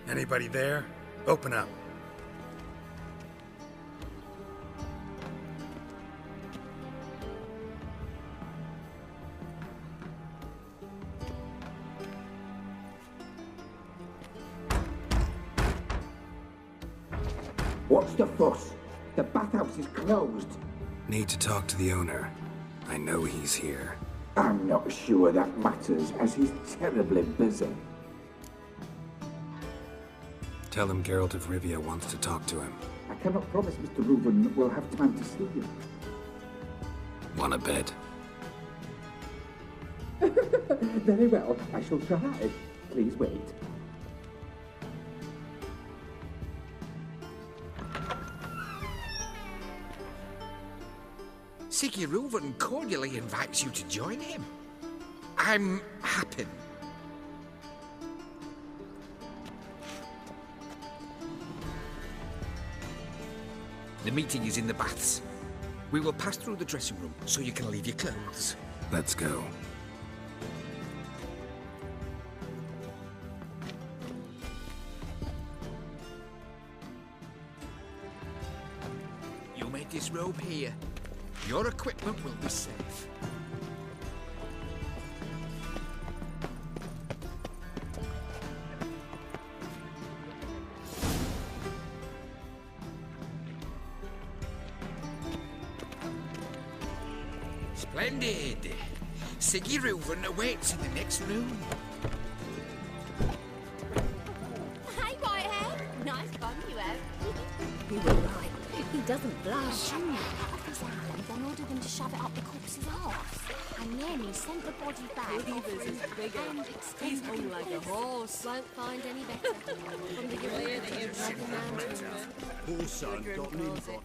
Anybody there? Open up. What's the fuss? The bathhouse is closed. Need to talk to the owner. I know he's here. I'm not sure that matters, as he's terribly busy. Tell him Geralt of Rivia wants to talk to him. I cannot promise Mr. Reuven will have time to see you. Want a bed? Very well, I shall try. Please wait. Reuven cordially invites you to join him. I'm happy. The meeting is in the baths. We will pass through the dressing room so you can leave your clothes. Let's go. You made this robe here. Your equipment will be safe. Splendid! Reuven awaits in the next room. Hey, Whitehead! Nice bum you have. You were right. He doesn't blush. Junior cut off his hand and ordered them to shove it up the corpse's arse. And then he sent the body back. Beaver's as big as he's hung like a horse. Won't find any better. From the year that you've had the mountains. Poor son got an invite.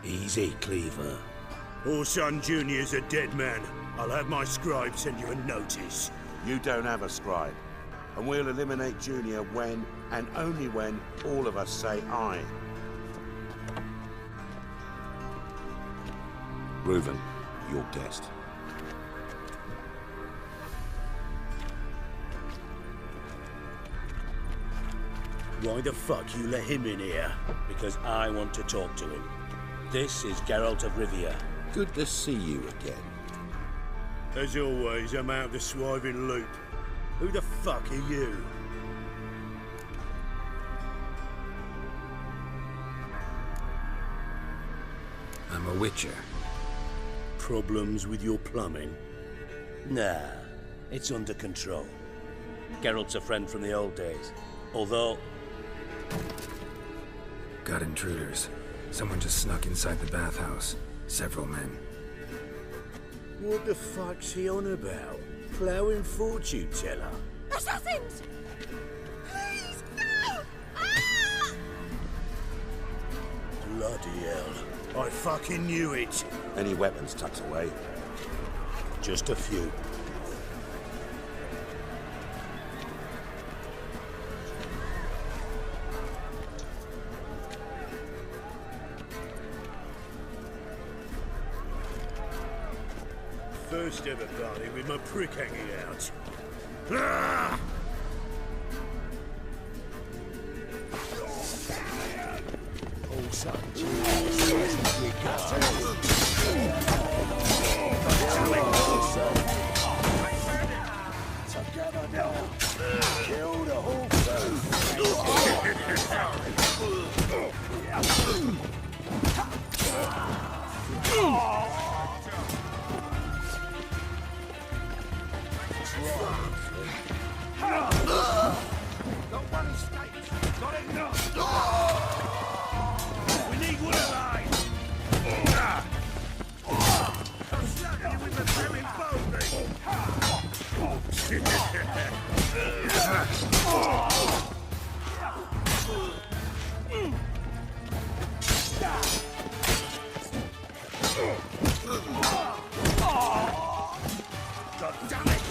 Easy, Cleaver. Orson Jr.'s a dead man. I'll have my scribe send you a notice. You don't have a scribe. And we'll eliminate Junior when, and only when, all of us say aye. Reuven, your guest. Why the fuck you let him in here? Because I want to talk to him. This is Geralt of Rivia. Good to see you again. As always, I'm out of the swiving loop. Who the fuck are you? I'm a witcher. Problems with your plumbing? Nah, it's under control. Geralt's a friend from the old days. Although... Got intruders. Someone just snuck inside the bathhouse. Several men. What the fuck's he on about? Ploughing fortune teller? Assassins! Please, no! Ah! Bloody hell. I fucking knew it. Any weapons tucked away? Just a few. First ever party with my prick hanging out. Ah! Oh, son, Jesus, we got together now. Kill the whole Got one escape. Got it now. We need one alive. I'm slapping you with the very God damn it!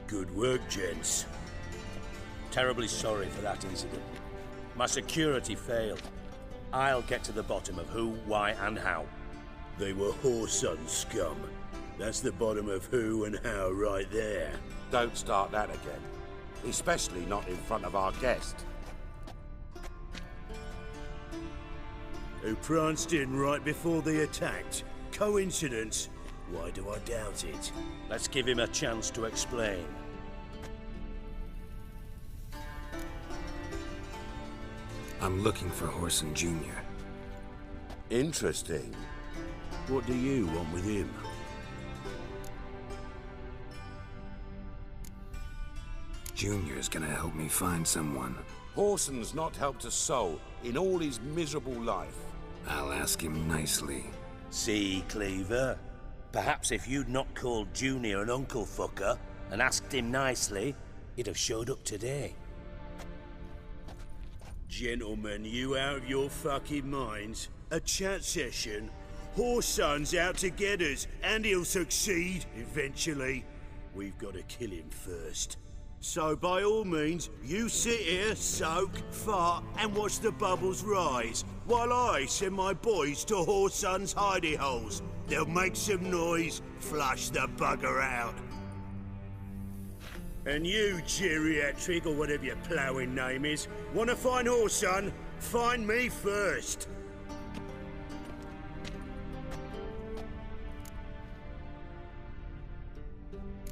Good work, gents. Terribly sorry for that incident. My security failed. I'll get to the bottom of who, why, and how. They were whoreson scum. That's the bottom of who and how right there. Don't start that again. Especially not in front of our guest. Who pranced in right before they attacked. Coincidence? Why do I doubt it? Let's give him a chance to explain. I'm looking for Horson Jr. Interesting. What do you want with him? Junior's gonna help me find someone. Horson's not helped a soul in all his miserable life. I'll ask him nicely. See, Cleaver? Perhaps if you'd not called Junior an uncle fucker and asked him nicely, he'd have showed up today. Gentlemen, you out of your fucking minds? A chat session? Horson's out to get us, and he'll succeed, eventually. We've got to kill him first. So by all means, you sit here, soak, fart, and watch the bubbles rise, while I send my boys to Horson's hidey holes. They'll make some noise, flush the bugger out. And you, geriatric, or whatever your ploughing name is, want to find Horson? Find me first.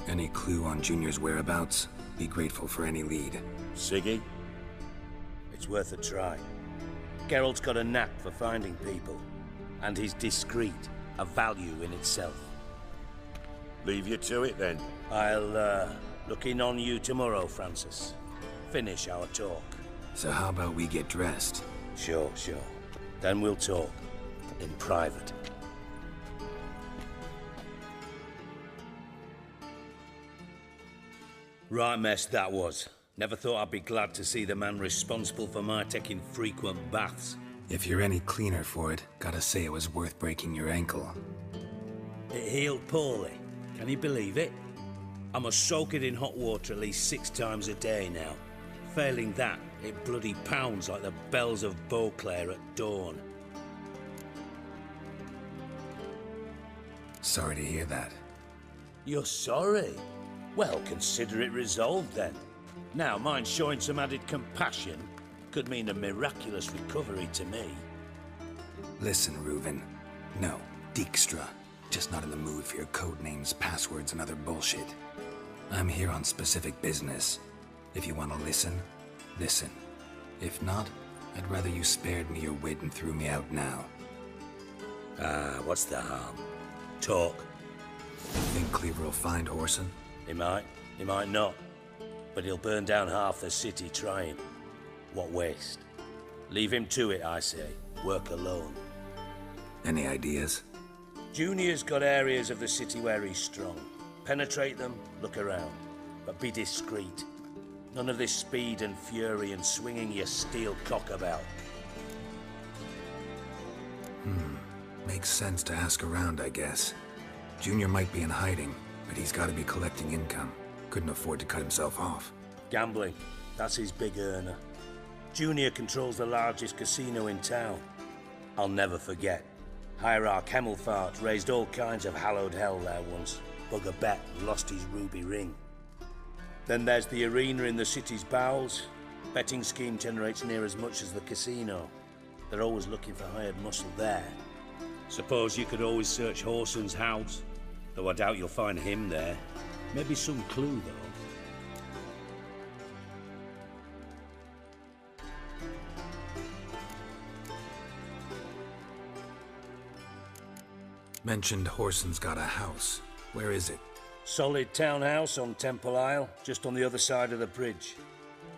Any clue on Junior's whereabouts? Be grateful for any lead. Siggy? It's worth a try. Geralt's got a knack for finding people, and he's discreet, a value in itself. Leave you to it then. I'll, look in on you tomorrow, Francis. Finish our talk. So how about we get dressed? Sure. Then we'll talk. In private. Right mess that was. Never thought I'd be glad to see the man responsible for my taking frequent baths. If you're any cleaner for it, gotta say it was worth breaking your ankle. It healed poorly. Can you believe it? I must soak it in hot water at least 6 times a day now. Failing that, it bloody pounds like the bells of Beauclair at dawn. Sorry to hear that. You're sorry? Well, consider it resolved then. Now, mind showing some added compassion could mean a miraculous recovery to me. Listen, Reuven. No, Dijkstra. Just not in the mood for your code names, passwords, and other bullshit. I'm here on specific business. If you want to listen, listen. If not, I'd rather you spared me your wit and threw me out now. What's the harm? Talk. Think Cleaver will find Horson? He might not. But he'll burn down half the city trying. What waste? Leave him to it, I say. Work alone. Any ideas? Junior's got areas of the city where he's strong. Penetrate them, look around. But be discreet. None of this speed and fury and swinging your steel cock about. Makes sense to ask around, I guess. Junior might be in hiding, but he's got to be collecting income. Couldn't afford to cut himself off. Gambling. That's his big earner. Junior controls the largest casino in town. I'll never forget. Hierarch Hemmelfart raised all kinds of hallowed hell there once. Bugger bet lost his ruby ring. Then there's the arena in the city's bowels. Betting scheme generates near as much as the casino. They're always looking for hired muscle there. Suppose you could always search Horson's house, though I doubt you'll find him there. Maybe some clue, though. Mentioned Horson's got a house. Where is it? Solid townhouse on Temple Isle, just on the other side of the bridge.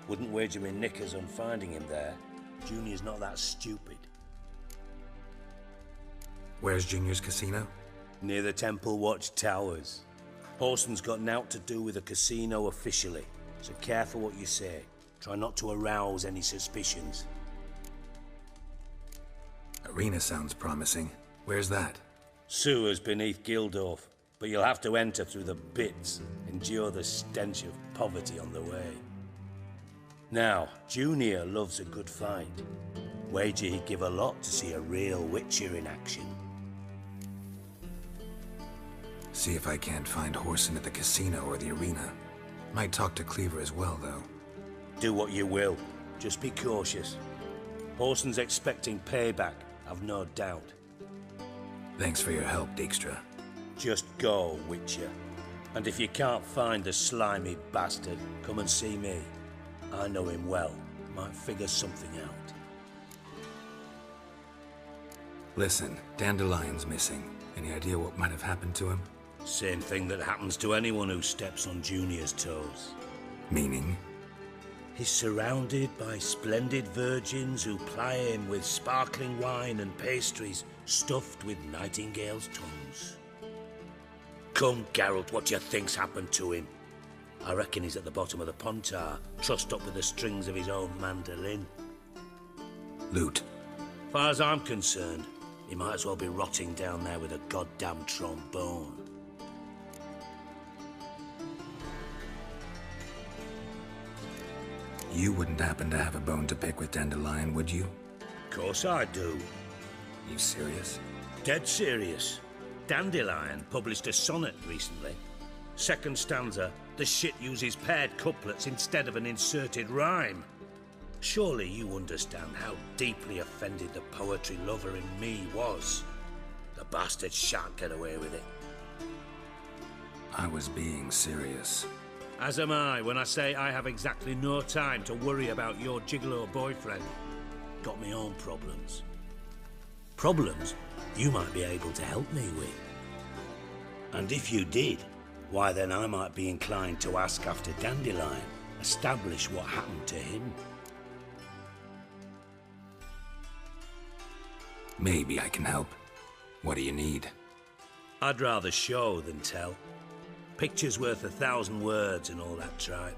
Wouldn't wager me knickers on finding him there. Junior's not that stupid. Where's Junior's casino? Near the Temple Watch Towers. Horson's got nought to do with the casino officially, so careful what you say. Try not to arouse any suspicions. Arena sounds promising. Where's that? Sewers beneath Gildorf, but you'll have to enter through the bits, endure the stench of poverty on the way. Now, Junior loves a good fight. Wager he'd give a lot to see a real Witcher in action. See if I can't find Whoreson at the casino or the arena. Might talk to Cleaver as well, though. Do what you will. Just be cautious. Whoreson's expecting payback, I've no doubt. Thanks for your help, Dijkstra. Just go, Witcher. And if you can't find the slimy bastard, come and see me. I know him well. Might figure something out. Listen, Dandelion's missing. Any idea what might have happened to him? Same thing that happens to anyone who steps on Junior's toes. Meaning? He's surrounded by splendid virgins who ply him with sparkling wine and pastries stuffed with nightingales' tongues. Come, Geralt, what do you think's happened to him? I reckon he's at the bottom of the Pontar, trussed up with the strings of his own mandolin. Loot. Far as I'm concerned, he might as well be rotting down there with a goddamn trombone. You wouldn't happen to have a bone to pick with Dandelion, would you? Of course I do. You serious? Dead serious. Dandelion published a sonnet recently. Second stanza, the shit uses paired couplets instead of an inserted rhyme. Surely you understand how deeply offended the poetry lover in me was. The bastard shan't get away with it. I was being serious. As am I when I say I have exactly no time to worry about your gigolo boyfriend. Got me own problems. Problems you might be able to help me with. And if you did, why then I might be inclined to ask after Dandelion, establish what happened to him. Maybe I can help. What do you need? I'd rather show than tell. Picture's worth 1,000 words and all that tripe.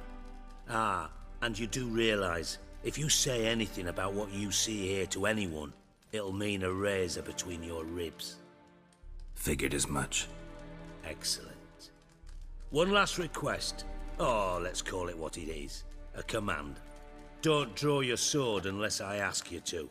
Ah, and you do realise, if you say anything about what you see here to anyone, it'll mean a razor between your ribs. Figured as much. Excellent. One last request. Oh, let's call it what it is. A command. Don't draw your sword unless I ask you to.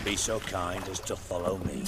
Be so kind as to follow me.